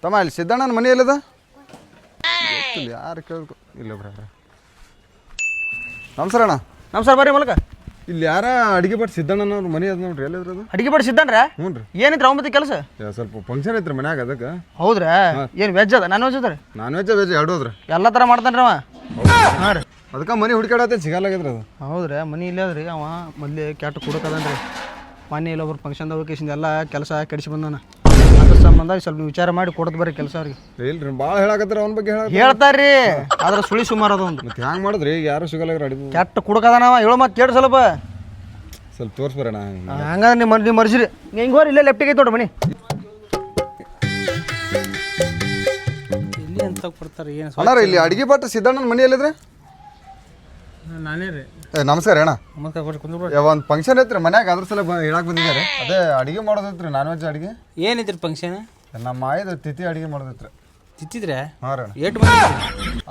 ತಮ್ಮ ಇಲ್ಲಿ ಸಿದ್ದಣ್ಣನ ಮನೆ ಎಲ್ಲದ ಯಾರು ಕೇಳ್ಕೊ ಇಲ್ಲ ಬ್ರ ನಮಸ್ಕಾರ ಅಣ್ಣ. ನಮಸ್ಕಾರ ಬರ್ರಿ ಮೂಲಕ. ಇಲ್ಲಿ ಯಾರ ಅಡಿಗೆ ಭಟ್ ಸಿದ್ದಣ್ಣನವ್ರ ಮನೆ ಅದ ನೋಡ್ರಿ ಎಲ್ಲಿದ್ರಿ ಅದು? ಅಡಿಗೆ ಭಟ್ ಸಿದ್ದಣ್ರ? ಹ್ಞೂ ರೀ. ಏನಿತ್ತು ಅವ್ರ ಮತ್ತೆ ಕೆಲಸ? ಸ್ವಲ್ಪ ಫಂಕ್ಷನ್ ಐತ್ರಿ ಮನ್ಯಾಗ ಅದಕ್ಕೆ. ಹೌದ್ರಾ? ಏನು ವೆಜ್ ಅದ ನಾನ್ ವೆಜ್ ಅದ ರೀ? ನಾನ್ ವೆಜ್ ವೆಜ್ ಎರಡು ಹೋದ್ರಿ. ಎಲ್ಲ ಥರ ಮಾಡ್ತಾನೆ ರೀ ಅವ. ಹಾಂ ರೀ. ಅದಕ್ಕೆ ಮನೆ ಹುಡುಕಾಡತ್ತೆ ಸಿಗಲ್ಲಾಗಿದ್ರಿ ಅದು. ಹೌದ್ರಾ? ಮನೆ ಇಲ್ಲೇ ಅದ್ರಿ ಅವ ಮೊದಲೇ ಕ್ಯಾಟ್ ಕುಡಕದನ್ರಿ. ಮೊನ್ನೆ ಇಲ್ಲೊಬ್ರು ಫಂಕ್ಷನ್ದಾಗ ಹೋಗಿ ಎಲ್ಲ ಕೆಲಸ ಕೆಡಿಸಿ ಬಂದಾನ. ಅದ್ರ ಸಂಬಂಧ ಸ್ವಲ್ಪ ವಿಚಾರ ಮಾಡಿ ಕೊಡೋದು ಬರ್ರಿ ಕೆಲಸ ಅವ್ರಿಗೆ. ಇಲ್ರಿ ಭಾಳ ಹೇಳಕತ್ತಾರ ಅವನ ಬಗ್ಗೆ ಹೇಳ್ತಾರ್ರಿ. ಆದ್ರೆ ಸುಳಿ ಸುಮಾರು ಅದ ಒಂದು. ಮತ್ತೆ ಹ್ಯಾಂಗೆ ಮಾಡಿದ್ರಿ ಯಾರು ಸಿಗಲ್ಲಾಗ್ರಿ ಅಡಿಗೆ? ಕ್ಯಾಟ್ ಕುಡಕದಾನವ ಹೇಳೋ ಮತ್ತೆ ಕೇಳಿ ಸ್ವಲ್ಪ ತೋರಿಸ್ಬರೋಣ. ಹಂಗಂದ್ರೆ ನೀವು ಮರ್ಸಿರಿ ಹಿಂಗೆ ಹೋರಿ ಇಲ್ಲೇ ಲೆಫ್ಟಿಗೆ ಐತೆ ನೋಡ್ರಿ ಮನೆ. ಇಲ್ಲಿ ಅಂತ ಕೊಡ್ತಾರೆ ಏನು ಅಣ್ಣ ಇಲ್ಲಿ ಅಡಿಗೆ ಭಟ್ ಸಿದ್ದಣ್ಣನ ಮನೆ ಎಲ್ಲಿದ್ರಿ? ನಾನೇ ರೀ. ನಮಸ್ಕಾರ ಅಣ್ಣ. ನಮಸ್ಕಾರ ಬರ್ರಿ ಕುಂದ್ರು. ಒಂದು ಫಂಕ್ಷನ್ ಐತ್ರಿ ಮನ್ಯಾಗ ಅದ್ರ ಸಲ ಹೇಳಕ್ ಬಂದಿದ್ದಾರೆ. ಅದೇ ಅಡಿಗೆ ಮಾಡೋದೈತ್ರಿ ನಾನ್ ವೆಜ್ ಅಡಿಗೆ. ಏನಿದ್ರಿ ಫಂಕ್ಷನ್? ನಮ್ಮ ಆಯ್ದು ತಿಥಿ ಅಡಿಗೆ ಮಾಡೋದೈತ್ರಿ. ತಿತ್ತಿದ್ರೆ? ಹಾಂ ರೀ. ಎಷ್ಟು ಮಂದಿ?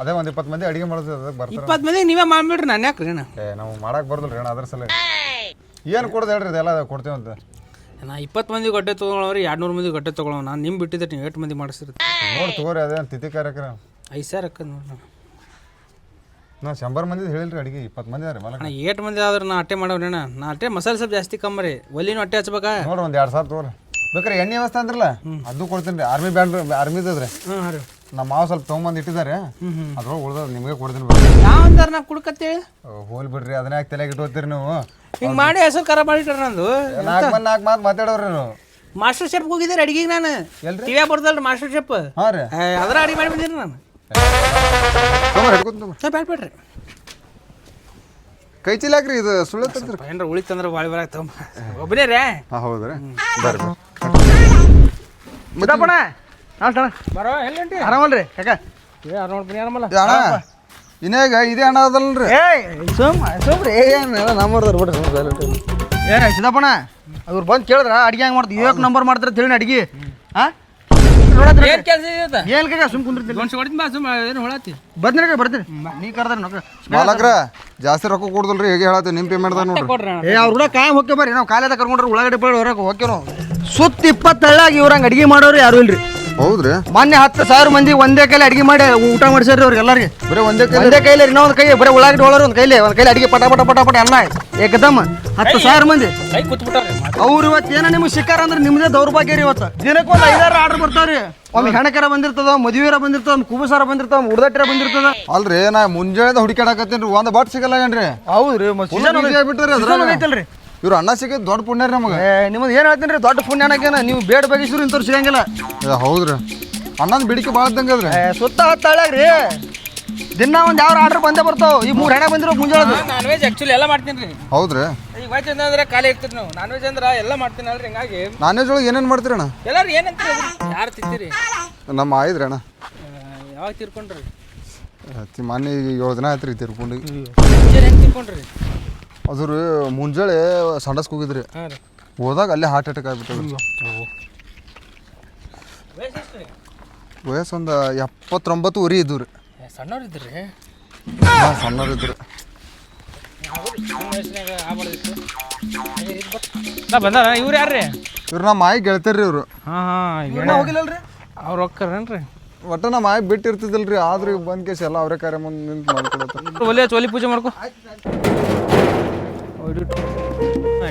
ಅದೇ ಒಂದು 20 ಮಂದಿ ಅಡಿಗೆ ಮಾಡೋದು ಅದಕ್ಕೆ ಬರ್ತಾರೆ. 20 ಮಂದಿ ನೀವೇ ಮಾಡ್ಬಿಡ್ರಿ ನಾನು ಯಾಕ್ರಿ ಅಣ್ಣ? ನಾವು ಮಾಡಕ್ಕೆ ಬರ್ದಲ್ರಿ ಅಣ್ಣ ಅದ್ರ ಸಲ ಏನು ಕೊಡೋದು ಹೇಳ್ರಿ ಇದೆಲ್ಲ ಕೊಡ್ತೇವೆ ಅಂತ. ನಾ 20 ಮಂದಿ ಗಡ್ಡೆ ತೊಗೊಳವ್ರಿ 200 ಮಂದಿ ಗಡ್ಡೆ ತೊಗೊಳವ. ನಾನು ನಿಮ್ಮ ಬಿಟ್ಟಿದ್ದೆ ನೀವು 8 ಮಂದಿ ಮಾಡಿಸಿರ್ತೀವಿ ನೋಡಿ ತಗೋರಿ. ಅದೇ ತಿಥಿ ಕಾರ್ಯಕ್ರಮ 5,000 ಅಕ್ಕ ನೋಡಿ. ನಾವು 100 ಮಂದಿ ಹೇಳಿರಿ ಅಡಿಗೆ 20 ಮಂದಿ ಅದ ರೀ ಮಲ. 8 ಮಂದಿ ಆದ್ರೆ ನಾ ಅಟ್ಟೆ ಮಾಡವ್ರಿ ಅಣ್ಣ. ನಾ ಅಟ್ಟೆ ಮಸಾಲೆ ಸ್ವಲ್ಪ ಜಾಸ್ತಿ ಕಮ್ಮಿ ರೀ. ಒಲಿನೂ ಅಟ್ಟೆ ಹಚ್ಬೇಕಾ ನೋಡ್ರಿ ಒಂದು 2,000 ತಗೋರಿ. ಬೇಕಾರೆ ಎಣ್ಣೆ ವ್ಯವಸ್ಥೆ ಅಂದ್ರಲ್ಲ ಅದು ಕೊಡ್ತೀನಿ ರೀ. ಆರ್ಮಿ ಬ್ಯಾಂಡ್ ಆರ್ಮಿದದ್ರಿ. ಹಾಂ ರೀ. ನಮ್ಮ ಮಾವು ಸ್ವಲ್ಪ ತೊಗೊಂಬಂದು ಇಟ್ಟಿದ್ದಾರೆ. ಅದ್ರೊಳಗೆ ಉಳ್ದ ನಿಮಗೆ ಕೊಡ್ತೀನಿ. ಯಾವಂದಾರ ನಾ ಕುಡ್ಕತ್ತೇಳಿ ಹೋಲ್ ಬಿಡ್ರಿ. ಅದನ್ನ ಯಾಕೆ ತಲೆಗೆ ಇಟ್ಕೋತೀರಿ ನೀವು? ಹಿಂಗೆ ಮಾಡಿ ಹೆಸರು ಖರಾಬ್ ಮಾಡಿಟ್ರ ನಂದು. 4 ಮಾತು ಮಾತಾಡೋರಿ ನೀವು. ಮಾಸ್ಟರ್ ಶೆಫ್ ಹೋಗಿದ್ದೀರಿ ಅಡಿಗೆಗೆ ನಾನು. ಎಲ್ರಿ? ಟಿವಿಯಾಗ ಬರ್ತಲ್ರಿ ಮಾಸ್ಟರ್ ಶೆಫ್. ಹಾಂ ರೀ. ಅದರ ಅಡಿಗೆ ಮಾಡಿ ಬಂದಿರಿ ನಾನು. ಹಿಡ್ಕೊತ ಬೇಡ್ರಿ ಕೈ ಚೀಲಾಕ್ರಿ ಇದು ಸುಳ್ಳು ತಂದ್ರಿ. ಏನ್ರ ಉಳಿತಂದ್ರೆ ಭಾಳ ಬರಾಕ ಒಬ್ಬನೇ ರೀ. ಹಾಂ ಹೌದ್ರಿ. ಬರ್ರಿ ಮುದ್ದಪ್ಪಣ ನಾಷ್ಟ ಬರೋ ಎಲ್ಲಂಟಿ ಆರಾಮಲ್ರಿ ಕಾಕ? ಆರಾಮಲ್ರಿ ಆರಾಮಲ್ಲ ಅಣ್ಣ. ಇನ್ನಾಗ ಇದೇ ಅಣ್ಣ ಅದಲ್ರಿ. ಸುಮ್ರಿ ಏನೆಲ್ಲ ನಮ್ಮರ್ದಾರ ಬಿಡ್ರಿ. ಏ ಸಿದ್ದಪ್ಪಣ ಅವ್ರು ಬಂದು ಕೇಳಿದ್ರ ಅಡಿಗೆ ಹೆಂಗೆ ಮಾಡ್ತೀವಿ 1 ನಂಬರ್ ಮಾಡ್ತಾರೆ ಅಂತ ಹೇಳಿ ಅಡಿಗೆ. ಹಾಂ ಏನು ಕೆಲಸ ಇದೆ ಏನು ಕಾಕ? ಸುಮ್ ಕುಂದ್ರಿ ಬರ್ತೀನಿ ನೀ ಕರ್ದಾರ ಮಾಲಕ್ರ ಜಾಸ್ತಿ ರೊಕ್ಕ ಕೊಡ್ದಲ್ರಿ. ಹೇಗೆ ಹೇಳತ್ತೀವಿ ನಿಮ್ಮ ಪೇಮೆಂಟ್ ನೋಡ್ರಿ. ಅವ್ರ ಕೂಡ ಕಾಯಂ ಹೋಗಿ ಬರ್ರಿ. ನಾವು ಕಾಲೇದ ಕರ್ಕೊಂಡ್ರೆ ಉಳ್ಳಾಗಡ್ಡಿ ಪಳ್ಳಿ ಹೊರಕ್ಕೆ ಹೋಗ್ಯ ನಾವು ಸುತ್ತ 20 ಹಳ್ಳಾಗಿ ಇವ್ರಂಗೆ ಅಡಿಗೆ ಮಾಡೋರು ಯಾರು ಇಲ್ರಿ. ಹೌದ್ರಿ. ಮೊನ್ನೆ 10,000 ಮಂದಿ ಒಂದೇ ಕೈಲಿ ಅಡಿಗೆ ಮಾಡಿ ಊಟ ಮಾಡಿಸ್ರಿ ಅವ್ರಿಗೆ ಎಲ್ಲರಿಗೆ. ಬರೀ ಒಂದೇ ಕೈಲಿ ಇನ್ನೊಂದು ಕೈ ಬರೀ ಉಳ್ಳಾಗಡ್ಡಿ ಒಳರು ಒಂದು ಕೈಲಿ ಅಡಿಗೆ ಪಟ ಎಲ್ಲ ಏಕದಮ್ 10,000 ಮಂದಿ ಅವ್ರು. ಇವತ್ತು ಏನೋ ನಿಮ್ಗೆ ಸಿಕ್ಕಾರ ಅಂದ್ರೆ ನಿಮ್ದೇ ದೌರ್ಭಾಗ್ಯ ರೀ. ಇವತ್ತು ದಿನಕ್ಕೆ ಒಂದು 5-6 ಆರ್ಡರ್ ಬರ್ತಾವ್ರಿ. ಒಮ್ಮೆ ಹೆಣಕರ ಬಂದಿರ್ತದ, ಮದುವೆರ ಬಂದಿರ್ತದ, ಒಮ್ಮೆ ಕುಬಸಾರ ಬಂದಿರ್ತದ, ಉಡ್ದಟ್ಟಿರ ಬಂದಿರ್ತದ. ಅಲ್ರಿ ನಾ ಮುಂಜಾನೆ ಹುಡುಕಾಡಕತ್ತೀನಿ. ಒಂದು ಬಾಟ್ ಸಿಗಲ್ಲಾಗೇನ್ರಿ? ಹೌದ್ರಿ. ಬಿಟ್ರಿ ಇವ್ರು ಅಣ್ಣ ಸಿಗೋದು ದೊಡ್ಡ ಪುಣ್ಯ ರೀ ನಮಗೆ. ನಿಮ್ದು ಏನು ಹೇಳ್ತೀನಿ ರೀ ದೊಡ್ಡ ಪುಣ್ಯ ಅನ್ನಕೇನ. ನೀವು ಬೇಡ ಬಗೆಸ್ರು ಇಂಥವ್ರು ಸಿಗಂಗಿಲ್ಲ. ಹೌದ್ರಿ. ಅಣ್ಣನ ಬೇಡಿಕೆ ಭಾಳ ಇದ್ದಂಗದ್ರಿ. ಸುತ್ತ 10 ಹಳ್ಯಾಗ್ರಿ ದಿನ ಒಂದು ಯಾವ ಆರ್ಡರ್ ಬಂದೇ ಬರ್ತಾವ. ಈ 3 ಹೆಣ ಬಂದಿರೋ ಮುಂಜಾನೆ. ನಾನ್ ವೆಜ್ ಆಕ್ಚುಲಿ ಎಲ್ಲ ಮಾಡ್ತೀನಿ ರೀ. ಹೌದ್ರಿ. ಈಗ ವೆಜ್ ಅಂದ್ರೆ ಖಾಲಿ ಇರ್ತೀರಿ ನಾವು. ನಾನ್ ವೆಜ್ ಅಂದ್ರೆ ಎಲ್ಲ ಮಾಡ್ತೀನಿ ಅಲ್ರಿ. ಹಿಂಗಾಗಿ ನಾನ್ ವೆಜ್ ಒಳಗೆ ಏನೇನು ಮಾಡ್ತೀರಿ ಅಣ್ಣ? ಎಲ್ಲಾರು ಏನಂತೀರಿ? ಯಾರು ತಿಂತೀರಿ? ನಮ್ಮ ಆಯ್ದ್ರಿ ಅಣ್ಣ. ಯಾವಾಗ ತೀರ್ಕೊಂಡ್ರಿ? ಮೊನ್ನೆ 7 ದಿನ ಆಯ್ತು ರೀ ತೀರ್ಕೊಂಡು. ಹೆಂಗೆ ತೀರ್ಕೊಂಡ್ರಿ? ಅದು ರೀ ಮುಂಜಾನೆ ಸಂಡಸ್ಗೆ ಹೋಗಿದ್ರಿ. ಹೋದಾಗ ಅಲ್ಲೇ ಹಾರ್ಟ್ ಅಟ್ಯಾಕ್ ಆಗ್ಬಿಟ್ಟು. ವಯಸ್ಸು ಒಂದು 79 ಊರಿ ಇದ್ದು ರೀ. ಸಣ್ಣವ್ರು ಇದ್ರಿ? ಹಾಂ ಸಣ್ಣವ್ರು ಇದ್ರು. ಬಂದಾರ ಇವ್ರು ಯಾರ್ರಿ? ಇವ್ರು ನಮ್ಮ ಮಾಯಿ ಗೆಳತಾರ್ರಿ ಇವರು. ಹೋಗಿಲ್ಲಲ್ರಿ ಅವ್ರು ಹೋಗ್ತಾರೇನ್ರಿ? ಒಟ್ಟು ನಮ್ಮ ಮಾಯಿ ಬಿಟ್ಟಿರ್ತಿದ್ದಲ್ರಿ. ಆದ್ರೆ ಈಗ ಬಂದ್ ಕೇಸ್ ಎಲ್ಲ ಅವರೇ ಕಾರ್ಯ ಮುಂದೆ ನಿಂತು ಮಾಡ್ಕೊಡತ್ತ. ಒಲಿ ಪೂಜೆ ಮಾಡ್ಕೊ.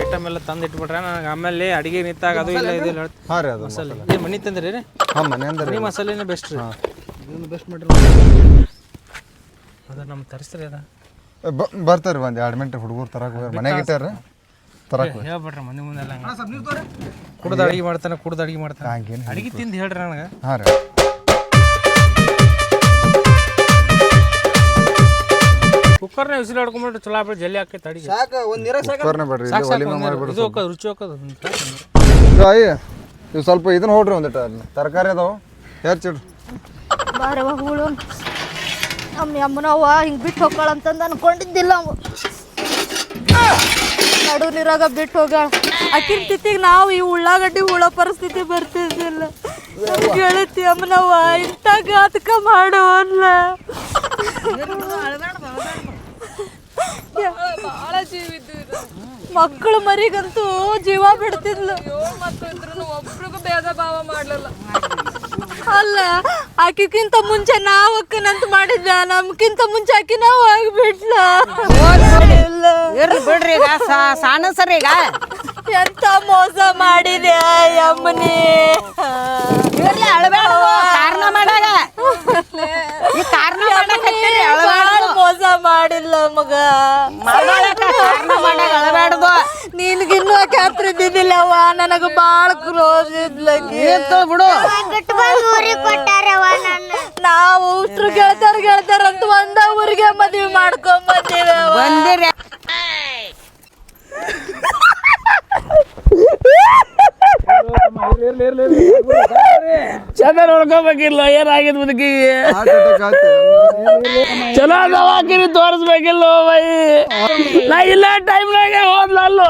ಐಟಮ್ ಎಲ್ಲ ತಂದು ಇಟ್ಬಿಟ್ರೆ ನನಗೆ ಆಮೇಲೆ ಅಡಿಗೆ ನಿಂತಾಗ ಅದು ಇಲ್ಲ ಇದು ಇಲ್ಲ. ಹಾಂ ರೀ. ಅದು ಮಸಾಲೆ ಏನು ಮನೆ ತಂದ್ರಿ ರೀ? ಹಾಂ ಮನೆ ಅಂದ್ರೆ ಮಸಾಲೆನೇ ಬೆಸ್ಟ್ ರೀ. ಇದನ್ನು ಬೆಸ್ಟ್ ಮಾಡಿರಿ. ಅದ ನಮ್ಮ ತರಿಸ್ರಿ ಅದ ಬರ್ತಾರೆ ಒಂದು 2 ಮಿನಿಟ್ ಹುಡುಗರು ತರಕ್ಕೆ ಹೋಗ್ಯಾರ. ಮನೆಗೆ ಇಟ್ಟಾರ ತರಕ್ಕೆ ಹೇಳ್ಬಿಟ್ರಿ ಮಂದಿ ಮುಂದೆಲ್ಲ. ಕುಡ್ದು ಅಡಿಗೆ ಮಾಡ್ತಾನೆ ಅಡಿಗೆ ತಿಂದು ಹೇಳ್ರಿ ನನಗೆ. ಹಾಂ ರೀ. ಕುಕ್ಕರ್ನ ವಿಸಿಲ್ ಹೊಡ್ಕೊಂಡ್ಬಿಟ್ರೆ ಚಲೋ ಆಗ್ಬಿಟ್ಟು ಜಲ್ದಿ ಹಾಕೈತೆ ಅಡಿಗೆ. ಕುಕ್ಕರ್ನೇ ಬೇಡ್ರಿ. ಇದು ರುಚಿ ಹೋಗೋದು. ಇವು ಸ್ವಲ್ಪ ಇದನ್ನ ಹೊಡ್ರಿ. ಒಂದಿಟ್ಟು ತರಕಾರಿ ಅದಾವು ಹೆಚ್ಚಿಡ್ರಿ. ಬಾರವ ಹುಳು ನಮ್ಮ ಅಮ್ಮನವ್ವ ಹಿಂಗೆ ಬಿಟ್ಟು ಹೋಗ್ಗಳಂತಂದು ಅನ್ಕೊಂಡಿದ್ದಿಲ್ಲ. ಅವು ನಡು ನೀರಾಗ ಬಿಟ್ಟು ಹೋಗ್ಯಾಳ. ಆಕಿನ ತಿತ್ತಿಗೆ ನಾವು ಈ ಉಳ್ಳಾಗಡ್ಡಿ ಹುಳ ಪರಿಸ್ಥಿತಿ ಬರ್ತಿದ್ದಿಲ್ಲ. ಗೆಳತಿ ಅಮ್ಮನವ್ವ ಇಂಥ ಘಾತಕ ಮಾಡೋ ಅಲ್ಲ. ಮಕ್ಕಳು ಮರಿಗಂತೂ ಜೀವ ಬಿಡ್ತಿದ್ಲು. ಮಕ್ಕಳು ಇದ್ರು ಒಬ್ರಿಗೂ ಬೇಡ ಭೇದ ಭಾವ ಮಾಡ್ಲಿಲ್ಲ. ಅಲ್ಲ ಆಕಿಕ್ಕಿಂತ ಮುಂಚೆ ನಾವ್ ಅಕ್ಕನಂತ ಮಾಡಿದ್ದ, ನಮ್ಕಿಂತ ಮುಂಚೆ ಆಕಿ ನಾವು ಆಗ್ಬಿಟ್ಲ. ಇರ್ಲಿ ಬಿಡ್ರಿ ಈಗ ಸಣ್ಣ ಸರಿ ಈಗ ಎಂತ ಮೋಸ ಮಾಡಿದೆ ಅಮ್ಮನಿ. ಇರ್ಲಿ ಅಳಬೇಡ ಕಾರಣ ಮಾಡಾಗ ಈ ಕಾರಣ ಮೋಸ ಮಾಡಿಲ್ಲ ಮಗ. ಕಾರಣ ಮಾಡಾಗ ಅಳಬೇಡದು. ನಿನ್ಗಿನ್ನೂ ಕ್ಯಾತ್ರ ಇದ್ದಿದ್ದಿಲ್ಲವ್ವ, ನನಗ ಬಾಳ ಕ್ಲೋಸ್ ಇದ್ಲಕಿ. ಬಿಡು ನಾವು ಉಷ್ಟ್ರು ಗೆಳತಾರ ಅಂತ ಒಂದ ಊರಿಗೆ ಮದ್ವಿ ಮಾಡ್ಕೊಂಡ್ ಬಂದಿರಿ. ಚಂದ ನೋಡ್ಕೋಬೇಕಿಲ್ಲ ಏನಾಗಿದ್ ಬದುಕಿಗೆ. ಚಲೋ ದವಾಖಾನಿ ತೋರಿಸ್ಬೇಕಿಲ್ಲ ಬೈ. ನಾ ಇಲ್ಲ ಟೈಮ್ನಾಗೆ ಹೋದ್ಲಲ್ಲೋ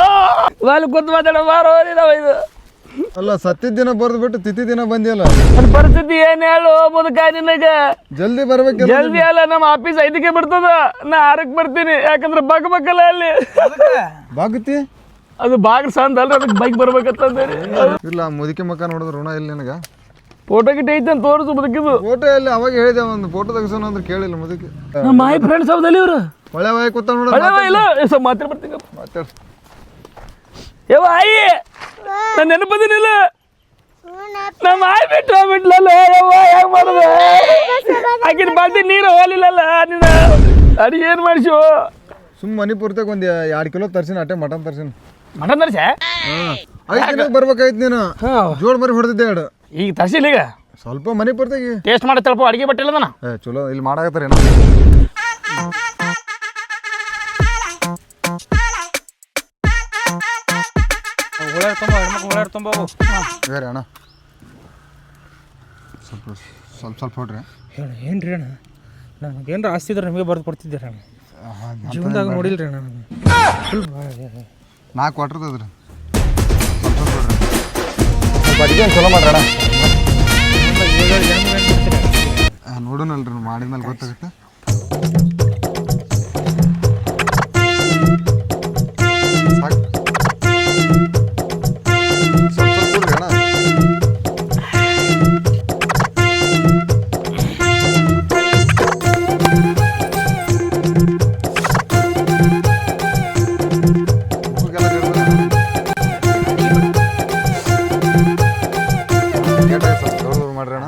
ಅಲ್ಲಿ ಕೂತ್ ಮಾತಾಡ ಬಾರೋ ಇದು. ಅಲ್ಲ ಸತ್ತಿದ ದಿನ ಬರ್ದು ಬಿಟ್ಟು ತಿಥಿ ದಿನ ಬಂದಿಯಲ್ಲ. ನನ್ನ ಪರಿಸ್ಥಿತಿ ಏನ್ ಹೇಳು ಮುದುಕ ನಿನಗ. ಜಲ್ದಿ ಬರ್ಬೇಕಿಲ್ಲ. ಜಲ್ದಿ ಅಲ್ಲ, ನಮ್ಮ ಆಫೀಸ್ 5ಕ್ಕೆ ಬರ್ತದ, ನಾ 6ಕ್ಕೆ ಬರ್ತೀನಿ. ಯಾಕಂದ್ರೆ ಬಗ್ಬೇಕಲ್ಲ ಅಲ್ಲಿ. ಬಾಗುತ್ತಿ ಅದು ಬಾಗ್ರ ಸಂದ ಅಲ್ರಿ, ಅದಕ್ಕೆ ಬೈಕ್ ಬರ್ಬೇಕಂತಂದೇರಿ. ಇಲ್ಲ ಮುದುಕಿ ಮಕ್ಕ ನೋಡಿದ್ರೆ ಋಣ ಇಲ್ಲ ನಿನಗ. ಫೋಟೋ ಗಿಟ್ಟ ಐತೆ ಅಂತ ತೋರಿಸು ಬದುಕಿದ್ದು. ಫೋಟೋ ಎಲ್ಲಿ ಅವಾಗ ಹೇಳಿದೆ, ಒಂದು ಫೋಟೋ ತೆಗಿಸೋಣ ಅಂದ್ರೆ ಕೇಳಿಲ್ಲ ಮುದುಕಿ. ನಮ್ಮ ಮಾಯಿ ಫ್ರೆಂಡ್ಸ್ ಹೌದಲ್ಲಿ ಇವ್ರು ಒಳ್ಳೆ ವಾಯ್ ಕೂತ ನೋಡ. ಇಲ್ಲ ಸ್ವಲ್ಪ ಮಾತ್ರ ಬರ್ತೀನಿ. ಮಾತಾಡ ಯವ್ವ ಆಯಿ ನಾನು ನೆನಪದಿನಿಲ್ಲ. ನಮ್ಮ ಆಯ್ ಬಿಟ್ಟು ಹೋಗ್ಬಿಟ್ಲಲ್ಲ ಯವ್ವ, ಹೆಂಗ್ ಮಾಡುದ? ಆಕಿನ ಬಾಲ್ಟಿ ನೀರು ಹೋಲಿಲ್ಲಲ್ಲ ನೀನು ಅಡಿಗೆ ಏನು ಮಾಡಿಸು? ಸುಮ್ಮ ಮನಿ ಪೂರ್ತಿಯಾಗ ಒಂದು 2 ಕಿಲೋ ತರ್ಸಿನ, ಅಟ್ಟೆ ಮಟನ್ ತರ್ಸಿನ. ಮಟನ್ ತರಿಸ 5 ದಿನಕ್ಕೆ ಬರ್ಬೇಕಾಯ್ತು ನೀನು. ಜೋಡ್ ಮರಿ ಹೊಡೆದಿದ್ದೆ 2. ಈಗ ತರಿಸಿಲ್ಲ. ಈಗ ಸ್ವಲ್ಪ ಮನಿ ಪೂರ್ತಿಯಾಗಿ ಟೇಸ್ಟ್ ಮಾಡಿ ಸ್ವಲ್ಪ ಅಡಿಗೆ ಬಟ್ಟೆ ಇಲ್ಲ ಚಲೋ ಇಲ್ಲಿ ಮಾಡಾಕತ್ತಾರ. ಬೇರೆ ಅಣ್ಣ ಸ್ವಲ್ಪ ಹೊಡ್ರಿ. ಹೇಳಿ ಏನ್ರಿ ಅಣ್ಣ, ನನಗೇನ್ರ ಆಸ್ತಿ ಇದ್ರೆ ನಿಮಗೆ ಬರ್ದು ಕೊಡ್ತಿದ್ದೀರ ಅಣ್ಣ. ಜೀವನದಾಗ ನೋಡಿಲ್ರಿ ಅಣ್ಣ. 4 ಕ್ವಾರ್ಟರ್ದದ್ರಿ. ಸ್ವಲ್ಪ ಅಡಿಗೆ ಚಲೋ ಮಾಡ್ರಿ ಅಣ್ಣ. ನೋಡೋಣಲ್ರಿ ಮಾಡಿದ್ಮೇಲೆ ಗೊತ್ತಾಗುತ್ತೆ.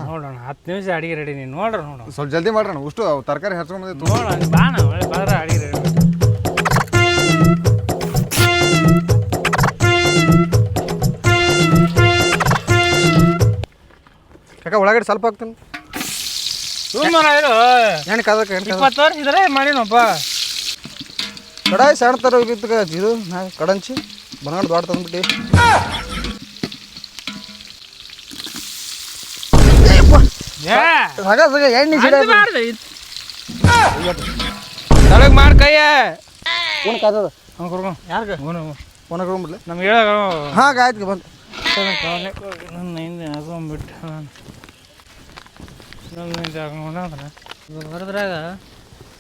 ನೋಡೋಣ 10 ನಿಮಿಷ ಅಡಿಗೆ ರೆಡಿ. ನೀನು ನೋಡ್ರಿ ನೋಡೋಣ, ಸ್ವಲ್ಪ ಜಲ್ದಿ ಮಾಡ್ರಣ. ಉಷ್ಟು ತರಕಾರಿ ಹಚ್ಕೊಂಡು ನೋಡೋಣ ಬಾಣ ಒಳ್ಳೆ ಬರ ಅಡಿಗೆ ರೆಡಿ. ಕಾಕ ಒಳಗಡೆ ಸ್ವಲ್ಪ ಹಾಕ್ತಾನೆ. ಸುಮ್ಮನೆ ಇರು. ಏನಕ್ಕೆ ಅದಕ್ಕೆ 20 ವರ್ಷ ಇದ್ರೆ ಮಾಡಿನಪ್ಪ. ಕಡಾಯಿ ಸಣ್ಣ ಥರ ಇತ್ತು ಇದು ಕಡಂಚಿ ಬನಗಂಡು ದೊಡ್ಡ ತಂದ್ಬಿಟ್ಟು ಎಣ್ಣೆ ತಳಗ್ ಮಾಡಿ ಕೈಯ ಫೋನ್ ಕಾದದ ಯಾರ್ಗ ಫೋನ್ ಹಾಕೊಂಡ್ಬಿಡ್ಲಿ ನಮ್ಗೆ ಹೇಳಾಗ. ಹಾಂ ಆಯ್ತು ಬಂದು ನನ್ನ ಹಿಂದೆ ಹಾಕೊಂಡ್ಬಿಟ್ಟು ನನ್ನ ಹಿಂದೆ ಹಾಕೊಂಡ್ರೆ ಬರೋದ್ರಾಗ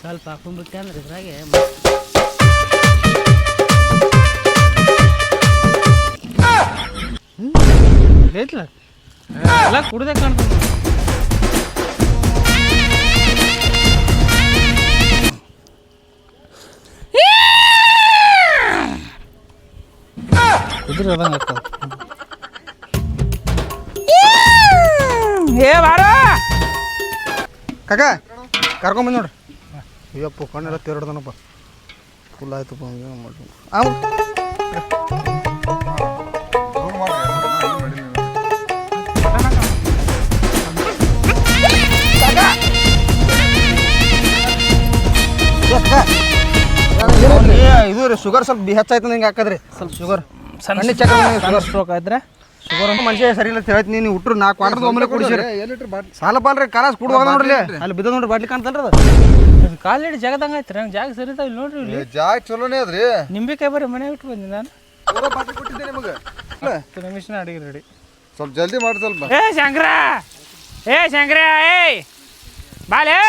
ಸ್ವಲ್ಪ ಹಾಕೊಂಡ್ಬಿಟ್ಟೆ ಅಂದ್ರೆ ಇದ್ರಾಗೆ ಐತ್ಲ ಎಲ್ಲ ಕುಡ್ದೆ ಕಾಣ್ತಾನೆ. ಕುದುರೆ ಅದಂಗೆ ಆಗ್ತದೆ. ಏ ಬಾರ ಕಾಕ ಕರ್ಕೊಂಬಂದು ನೋಡ್ರಿ. ಅಯ್ಯಪ್ಪ ಕಣ್ಣೆಲ್ಲ ತೇರ್ಡ್ದನಪ್ಪ, ಫುಲ್ ಆಯ್ತಪ್ಪ. ಇದು ರೀ ಶುಗರ್ ಸ್ವಲ್ಪ ಹೆಚ್ಚಾಯ್ತು ಹಿಂಗೆ ಹಾಕದ್ರಿ. ಸ್ವಲ್ಪ ಶುಗರ್ ಸಣ್ಣ ಚಕ್ರ ಸ್ಟ್ರೋಕ್ ಆದ್ರೆ ಶುಗರ್ ಅಂತ ಮನುಷ್ಯ ಸರಿ ಇಲ್ಲ ಹೇಳ್ತೀನಿ. ನೀನು ಹುಟ್ರು 4 ಕ್ವಾರ್ಟರ್ ಒಮ್ಮೆ ಕುಡಿಸಿರಿ. ಸಾಲ ಪಾಲ್ರಿ ಕಾಲಾಸ್ ಕುಡ್ದು ಹೋದ ನೋಡ್ರಿ. ಅಲ್ಲಿ ಬಿದ್ದ ನೋಡ್ರಿ ಬಾಟ್ಲಿ ಕಾಣ್ತಲ್ರಿ ಅದು. ಕಾಲಿಡಿ ಜಾಗದಂಗೆ ಐತ್ರಿ. ನಂಗೆ ಜಾಗ ಸರಿ ಇಲ್ಲಿ ನೋಡ್ರಿ. ಇಲ್ಲಿ ಜಾಗ ಚಲೋನೇ ಅದ್ರಿ. ನಿಂಬೆಕಾಯಿ ಬರೀ ಮನೆ ಬಿಟ್ಟು ಬಂದಿ ನಾನು. ಬಾಟ್ಲಿ ಕೊಟ್ಟಿದ್ದೆ ನಿಮಗೆ. 10 ನಿಮಿಷನ ಅಡಿಗೆ ರೆಡಿ. ಸ್ವಲ್ಪ ಜಲ್ದಿ ಮಾಡಿ ಸ್ವಲ್ಪ. ಏ ಶಂಕರ ಏಯ್ ಬಾಲೇ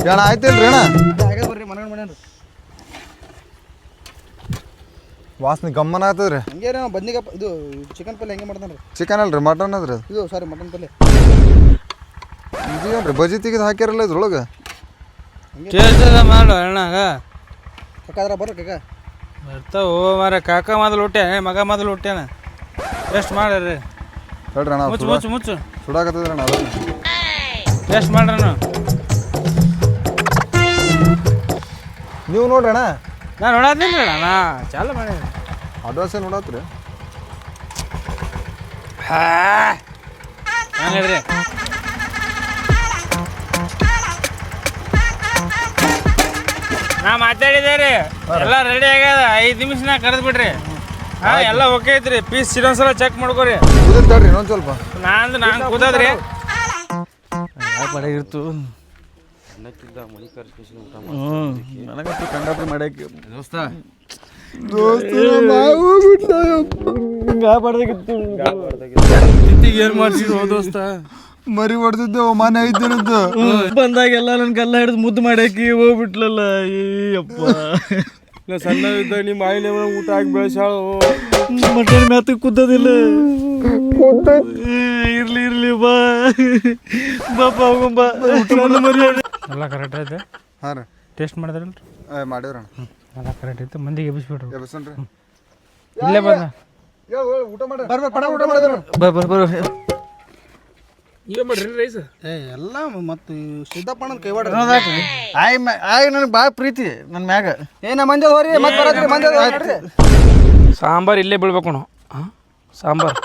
ಅಣ್ಣ ಆಯ್ತಿಲ್ರಿ ಅಣ್ಣ ಆಗ್ಯದ ಬರ್ರಿ ಮನೆ ಮಾಡ್ಯಾನ್ರಿ ವಾಸನೆ ಗಮ್ಮನ ಆಗ್ತದ್ರಿ ಹಂಗೆ ರೀ ಬದ್ನಿಕಾಯಿ ಇದು ಚಿಕನ್ ಪಲ್ಯ ಹೆಂಗೆ ಮಾಡ್ತಾನೆ ರೀ ಚಿಕನ್ ಅಲ್ರಿ ಮಟನ್ ಅದ್ರಿ ಅದು ಇದು ಸಾರಿ ಮಟನ್ ಪಲ್ಯ ಇದೇನ್ರಿ ಬಜಿ ತೆಗೆದು ಹಾಕ್ಯಾರಲ್ಲ ಇದ್ರೊಳಗೆ ಮಾಡು ಅಣ್ಣಾಗ ಕಕ್ಕಾದ್ರ ಬರ್ರಿ ಕಕ್ಕ ಬರ್ತಾವ ಮಾರ ಕಾಕ ಮೊದಲು ಹುಟ್ಟ್ಯಾ ಮಗ ಮೊದಲು ಹುಟ್ಟ್ಯಾನ ಎಷ್ಟು ಮಾಡ್ರಿ ಹೇಳ್ರಿ ಅಣ್ಣ ಮುಚ್ಚು ಮುಚ್ಚು ಮುಚ್ಚು ಸುಡಾಕತ್ತದ್ರಿ ಅಣ್ಣ ಅದನ್ನ ಎಷ್ಟು ಮಾಡ್ರಣ್ಣ ನೀವು ನೋಡ್ರಿ ಅಣ್ಣ ನಾನು ನೋಡತ್ತೀನಿ ಅಣ್ಣ ನಾ ಚಾಲು ಮಾಡಿ ಅಡ್ವಾನ್ಸ್ ನೋಡತ್ರಿ ಹಂಗಾದ್ರಿ ನಾ ಮಾತಾಡಿದೆ ರೀ ಎಲ್ಲ ರೆಡಿ ಆಗ್ಯದ 5 ನಿಮಿಷನಾಗ ಕರೆದು ಬಿಡ್ರಿ ಹಾಂ ಎಲ್ಲ ಓಕೆ ಐತ್ರಿ ಪೀಸ್ ಇನ್ನೊಂದ್ಸಲ ಚೆಕ್ ಮಾಡ್ಕೋರಿ ಕುದಿರ್ತಾಳ್ರಿ ಇನ್ನೊಂದು ಸ್ವಲ್ಪ ನಾನು ಕೂದದ್ರಿ ಇರ್ತು ನನಗಂತೂ ಕಂಡಾಪುರ ಮಾಡ್ಯಾಕ ದೋಸ್ತ ಏನು ಮಾಡ್ಸಿದ್ರು ದೋಸ್ತ ಮರಿ ಹೊಡೆದಿದ್ದೆ ಮನೆ ಐದಿನದ್ದು ಬಂದಾಗೆಲ್ಲ ನನ್ ಗಲ್ಲ ಹಿಡಿದು ಮುದ್ದು ಮಾಡ್ಯಾಕಿ ಹೋಗ್ಬಿಟ್ಲಲ್ಲ ಅಯ್ಯಪ್ಪ ಸಣ್ಣ ಇದ್ದಾಗ ನಿಮ್ಮ ಆಯಿಲೆ ಊಟ ಹಾಕಿ ಬೆಳೆಸಾಳು ಮಟನ್ ಮ್ಯಾತ ಕುದ್ದದಿಲ್ಲ ಇರ್ಲಿ ಬಾ ಬಾಪ ಹೋಗಂಬ ಮರಿ ಎಲ್ಲ ಕರೆಕ್ಟ್ ಐತೆ ಹಾಂ ರೀ ಟೇಸ್ಟ್ ಮಾಡಿದ್ರಲ್ರಿ ಮಾಡಿವ್ರಣ್ಣ ಎಲ್ಲ ಕರೆಕ್ಟ್ ಐತೆ ಮಂದಿಗೆ ಎಬ್ಬಿಸ್ಬಿಡ್ರಿ ಎಬ್ಸನ್ರಿ ಇಲ್ಲೇ ಬಂದ ಊಟ ಮಾಡ್ರಿ ಪಡ ಊಟ ಮಾಡಿದ್ರು ಬರ ಈಗ ಮಾಡ್ರಿ ರೈಸ್ ಎಲ್ಲ ಮತ್ತು ಸಿದ್ದಪ್ಪಣ್ಣನ ಕೈವಾಡ ಆಯ್ ನನಗೆ ಭಾಳ ಪ್ರೀತಿ ನನ್ನ ಮ್ಯಾಗ ಏನ ಮಂಜ ಹೋರಿ ಮತ್ತೆ ಬರತ್ರಿ ಮಂಜ ಸಾಂಬಾರು ಇಲ್ಲೇ ಬೀಳ್ಬೇಕು ನಾವು ಸಾಂಬಾರು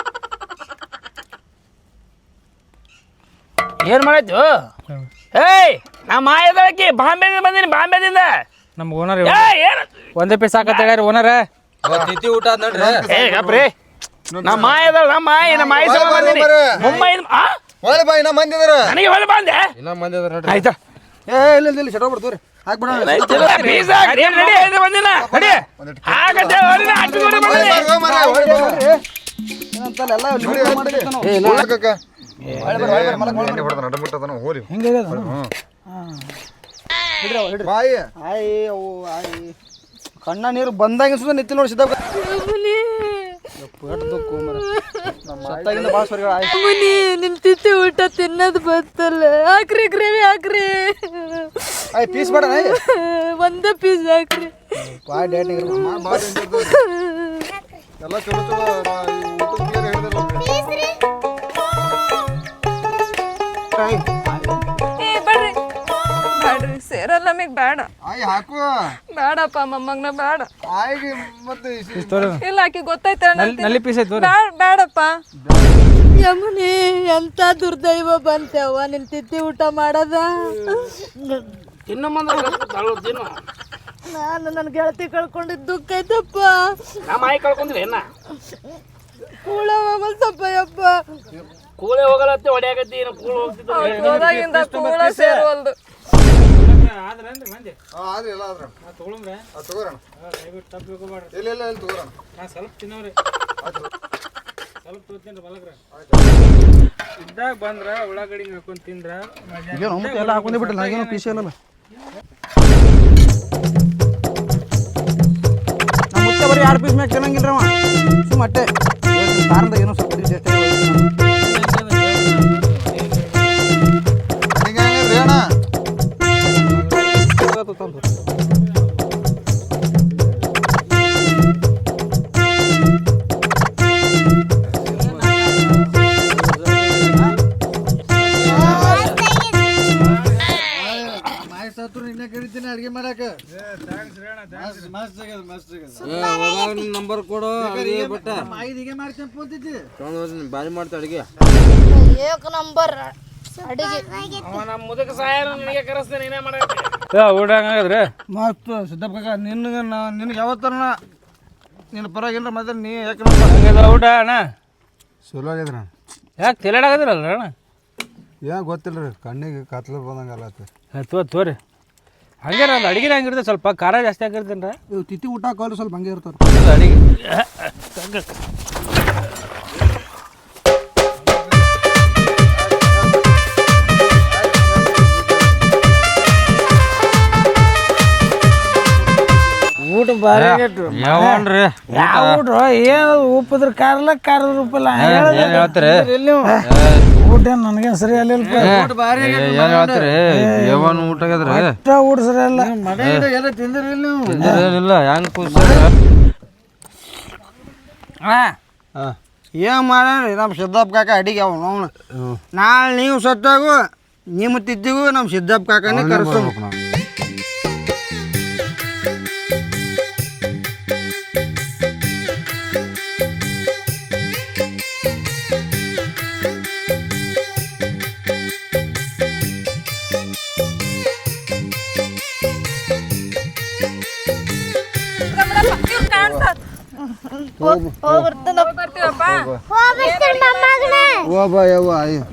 ಏನು ಮಾಡಾಯ್ತು ಏಯ್ ನಾ ಮಾಯದಳಕಿ ಬಾಂಬೆದಿಂದ ಬಂದೀನಿ ಬಾಂಬೆದಿಂದ ನಮ್ಮ ಓನರ್ ಏನು ಒಂದೇ ಪೀಸ್ ಹಾಕತ್ತೇಳಿ ಓನರ ತಿಥಿ ಊಟ ಅದ್ ನೋಡ್ರಿ ಏ ಗಪ್ರಿ ನಮ್ಮ ಮಾಯದಳ ನಮ್ಮ ಮಾಯಿ ಸಮ ಬಂದೀನಿ ಮುಂಬೈ ಒಳ್ಳೆ ಬಾಯಿ ನಾ ಮಂದಿದಾರ ನನಗೆ ಹೊಲ ಬಂದೆ ಇನ್ನ ಮಂದಿ ಅದಾರ ನೋಡ್ರಿ ಆಯ್ತಾ ಇಲ್ಲ ಶಟ ಬಿಡ್ತೀವ್ರಿ ಹಾಕ್ಬಿಡೋಣ ಪೀಸ್ ರೆಡಿ ಆಯ್ತು ಬಂದಿನ ನಡಿ ಹಾಕತ್ತೆ ಹೊರಗೆ ಅಷ್ಟು ದೂರ ಬಂದಿನಿ ಏನಂತಲ್ಲ ಎಲ್ಲ ಹೋರಿ ಹಿಂಗೆ ಬಾಯಿ ಆಯ್ ಅವು ಆಯ್ ಕಣ್ಣ ನೀರು ಬಂದಾಗ ಸುದ ನಿತ್ತಿ ನೋಡಿ ಸಿದ್ಧ ಸತ್ತಾಗಿಂದ ಭಾಳ ಸ್ವರ್ಗ ಆಯ್ತು ಮುನಿ ನಿಮ್ ತಿತ್ತಿ ಊಟ ತಿನ್ನೋದು ಬಂತಲ್ಲ ಹಾಕ್ರಿ ಗ್ರೇವಿ ಹಾಕ್ರಿ ಆಯ್ ಪೀಸ್ ಬೇಡ ಒಂದೇ ಪೀಸ್ ಹಾಕ್ರಿ ಭಾಳ ಡೇಟ್ ಎಲ್ಲ ಚಲೋ ಚಲೋ ಊಟಕ್ಕೆ ಹೇಳಿದ್ರಲ್ಲ ಏ ಬರ್ರಿ ಬ್ಯಾಡ್ರಿ ಸೇರಲ್ಲ ನಮಗ್ ಬೇಡ ಆಯ್ ಹಾಕು ಬೇಡಪ್ಪ ಮೊಮ್ಮಗ್ನ ಬೇಡ ಆಯ್ಗೆ ಮತ್ತೆ ಇಲ್ಲ ಆಕಿ ಗೊತ್ತೈತ ನಲ್ಲಿ ಪೀಸ್ ಆಯ್ತು ಬೇಡಪ್ಪ ಯಮುನಿ ಎಂತ ದುರ್ದೈವ ಬಂತೇವ ನಿನ್ ತಿತ್ತಿ ಊಟ ಮಾಡದ ಇನ್ನು ಮಂದ ನಾನು ನನ್ನ ಗೆಳತಿ ಕಳ್ಕೊಂಡಿದ್ದು ದುಃಖ ಐತಪ್ಪ ನಮ್ಮ ಮಾಯಿ ಕಳ್ಕೊಂಡ್ರಿ ಏನ ಕೂಳ ಸ್ವಲ್ಪ ಯಪ್ಪ ಕೂಳೆ ಹೋಗಲತ್ತೆ ಹೊಡ್ಯಾಕತ್ತಿ ಏನು ಕೂಳು ಹೋಗ್ತಿತ್ತು ಹೋದಾಗಿಂದ ಕೂಳ ಸೇರುವಲ್ದು ಆದ್ರೇನ್ರಿ ಮಂದಿ ಆದ್ರೆ ಎಲ್ಲ ಆದ್ರ ತೊಗೊಳಮ್ರೆ ತಗೋರಣ ತಪ್ಪು ತಿಳ್ಕೊಬೇಡ್ರಿ ಇಲ್ಲ ಇಲ್ಲ ಇಲ್ಲಿ ತಗೋರಣ ನಾ ಸ್ವಲ್ಪ ತಿನ್ನವ್ರಿ ಸ್ವಲ್ಪ ತೊಗೊತೀನಿ ಬಲಗ್ರ ಇದ್ದಾಗ ಬಂದ್ರ ಉಳ್ಳಾಗಡ್ಡಿ ಹಾಕೊಂಡು ತಿಂದ್ರ ಎಲ್ಲ ಹಾಕೊಂಡೇ ಬಿಟ್ಟಲ್ಲ ನನಗೇನು ಪೀಸ್ ಇಲ್ಲಲ್ಲ ನಮ್ಮ ಮುತ್ತೆ ಬರೀ 2 ಪೀಸ್ ಮ್ಯಾಗ ತಿನ್ನಂಗಿಲ್ಲ ಅವ ಸುಮ್ಮ ಅಟ್ಟೆ ಕಾರಣದಾಗ ಏನೋ ಸ್ವಲ್ಪ ಟೇಸ್ಟ್ ರೇಣ ಅಡಿಗೆ ಮಾಡಕ ನಂಬರ್ ಕೊಡು ಬಾರಿ ಮಾಡ್ತಾ ಅಡಿಗೆ ಏಕ ನಂಬರ್ ಅಡಿಗೆ ನಮ್ಮ ಮುದಕ ಸಹಾಯ ನಿನಗೆ ಕರೆಸ್ತೇನೆ ಏನೇ ಮಾಡಕ್ಕೆ ಊಟ ಹಂಗಾದ್ರೆ ಮಸ್ತ್ ಸಿದ್ದಪ್ಪ ನಿನಗೆ ಯಾವತ್ತರ ನಿನ್ನ ಪರವಾಗಿಲ್ಲ ಮತ್ತೆ ನೀ ಯಾಕೆ ಹಂಗದ ಊಟ ಅಣ್ಣ ಚಲೋ ಆಗ್ಯದ್ರ ಯಾಕೆ ತಿಲಾಡಾಗದಿರಲ್ಲ ಅಣ್ಣ ಏನ್ ಗೊತ್ತಿಲ್ಲ ರೀ ಕಣ್ಣಿಗೆ ಕತ್ಲ ಬಂದಂಗೆ ಅಲ್ಲ ತೋರಿ ಹಂಗೆ ನಂದು ಅಡಿಗೆ ಹಂಗಿರ್ತದೆ ಸ್ವಲ್ಪ ಖಾರ ಜಾಸ್ತಿ ಆಗಿರ್ತೇನೆ ಇವು ತಿಥಿ ಊಟ ಕಾಲು ಸ್ವಲ್ಪ ಹಂಗೆ ಇರ್ತಾರೆ ಅಡಿಗೆ ಬಾರಿ ಆಗೈತು ಯಾವನ್ರಿ ಯಾವ ಊಟ್ರು ಏನು ಉಪ್ಪಿದ್ರ ಕಾರಲ್ಲ ಕಾರದ ಉಪ್ಪಿಲ್ಲ ಏನ್ ಹೇಳ್ತೀರಿ ಊಟ ನನಗೇನು ಸರಿ ಅಲ್ಲಿಲ್ಪ ಏನ್ ಹೇಳ್ತೀರಿ ಯಾವನ್ ಊಟ ಆಗ್ಯದ್ರಿ ಊಟ ಸರಿ ಅಲ್ಲ ಏನಿಲ್ಲ ಹೆಂಗ್ ಕೂಸ ಏನು ಮಾಡ್ರಿ ನಮ್ಮ ಸಿದ್ದಪ್ಪ ಕಾಕ ಅಡಿಗೆ ಅವನು ಅವನು ನಾಳೆ ನೀವು ಸತ್ತಾಗು ನಿಮ್ಮ ತಿದ್ದಿಗೂ ನಮ್ಮ ಸಿದ್ದಪ್ಪ ಕಾಕನೇ ಕರೆಸೋ ಹೋಗ್ಬಾ ಯವ್ವ ಅಯ್ಯೋ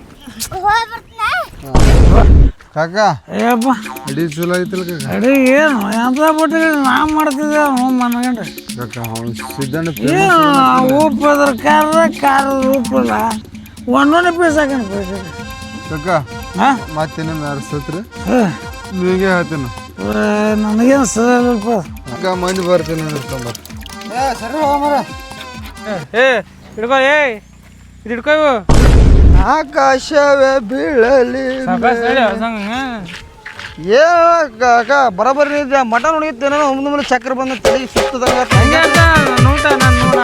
ಕಾಕ ಏಪ್ಪ ಅಡಿ ಚಲೋ ಐತಲ್ಲ ಕಾಕ ಅಡಿ ಏನು ಎಂತ ಬಿಟ್ಟಿಗೆ ನಾ ಮಾಡ್ತಿದ್ದೆ ಹ್ಞೂ ಮನಗಂಡ್ರಿ ಕಾಕ ಅವ್ನು ಸಿದ್ದಣ್ಣ ಏನು ಉಪ್ಪದ್ರ ಕಾರದ ಉಪ್ಪಿಲ್ಲ ಒಂದೊಂದು ಪೀಸ್ ಹಾಕೊಂಡು ಪೀಸ್ ಕಾಕ ಹಾಂ ಮತ್ತೇನೇನು ಯಾರು ಸತ್ರಿ ನಿಮಗೆ ಹೇಳ್ತೀನಿ ನನಗೇನು ಸರಿ ಅಲ್ಲಪ್ಪ ಅಕ್ಕ ಮಂದಿ ಬರ್ತೀನಿ ಇರ್ಕೊಂಬರ್ ಸರಿ ಹೋಗ್ಮರ ಏ ಹಿಡ್ಕೋ ಏ ಇದು ಹಿಡ್ಕೋ ಇವು ಆಕಾಶವೇ ಬೀಳಲಿ ಏ ಕಾಕ ಬರಬರಿ ಮಟನ್ ಹೊಡಿಯುತ್ತೇನೋ ಒಮ್ಮೆ ಚಕ್ರ ಬಂದ ತಲೆ ಸುತ್ತದಂಗ ಹಂಗೆ ಅಂತ ನೋಟ ನಾನು ನೋಡ